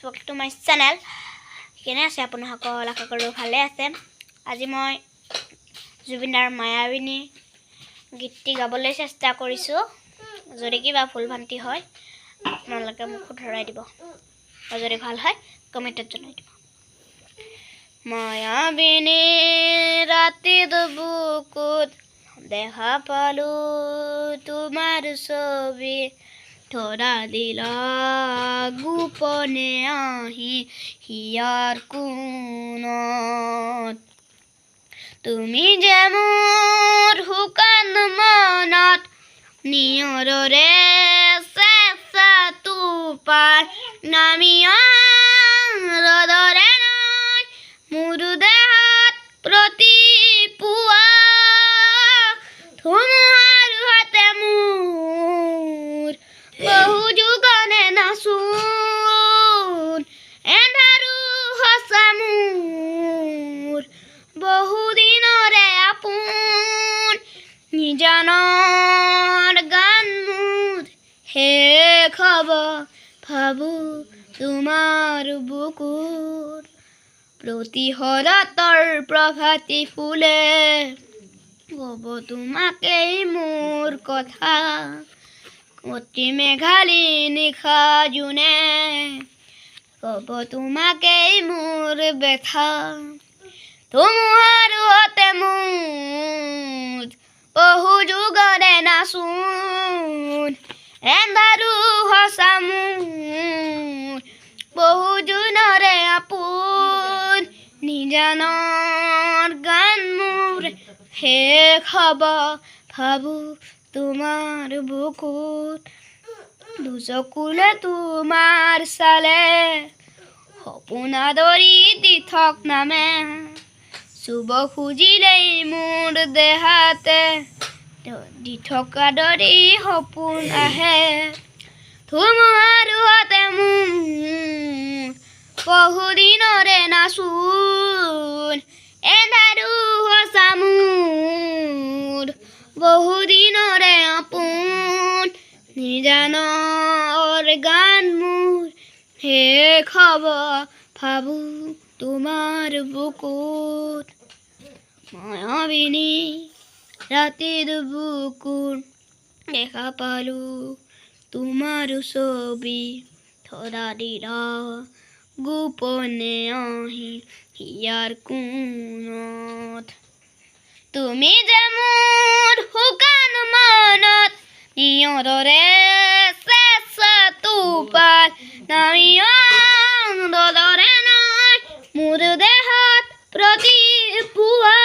Back to my channel. কেনে আছে আপোনালোকৰ? আশা কৰোঁ ভালে আছে। আজি মই জুবিনদাৰ মায়াবিনী গীতটি গাবলৈ চেষ্টা কৰিছোঁ। যদি কিবা ভুল ভ্ৰান্তি হয় আপোনালোকে মোক শুধৰাই দিব, আৰু যদি ভাল হয় কমেণ্টত জনাই দিব। মায়াবিনী ৰাতিৰ বুকুত দেখা পালোঁ তোমাৰ ছবি, ধৰা দিলা গোপনে আহি হিয়াৰ কোণত। তুমি যে মোৰ শুকান মনত নিয়ৰৰে চেঁচা টোপাল নামি ৰদৰে নাই মোৰ দেহত প্ৰতি পুৱা। ধুমুহাৰ হাতে মোৰ বহু যুগনে নাচোন, এন্ধাৰো সঁচা মোৰ বহু দিনৰে আপোন। নিজানৰ গান মোৰ শেষ হ'ব ভাবোঁ তোমাৰ বুকুত। প্ৰতি শৰতৰ প্ৰভাতী ফুলে ক'ব তোমাকেই মোৰ কথা, অতি মেঘালী নিশা জোনে ক'ব তোমাকেই মোৰ ব্যথা। ধুমুহাৰ হাতে মোৰ বহু যুগৰে নাচোন, এন্ধাৰো সঁচা মোৰ বহু জোনৰে আপোন। নিজানৰ গান মোৰ শেষ হ'ব ভাবোঁ তোমাৰ বুকুত। দুচকুলে তোমাৰ চালে সপোন আদৰি দিঠক নামে, চুব খুজিলেই মোৰ দেহাতে দিঠক আদৰি সপোন আহে। ধুমুহাৰ হাতে মোৰ বহু দিনৰে নাচোন, এন্ধাৰো সঁচা মোৰ বহু দিনৰে আপোন। নিজানৰ গান মোৰ শেষ হ'ব ভাবোঁ তোমাৰ বুকুত। মায়াবিনী ৰাতিৰ বুকুত দেখা পালোঁ তোমাৰ ছবি, ধৰা দিলা গোপনে আহি হিয়াৰ কোণত। তুমি যে মোৰ শুকান মনত নিয়ৰৰে চেঁচা টোপাল নামি ৰদৰে নাই মোৰ দেহত প্ৰতি পুৱা।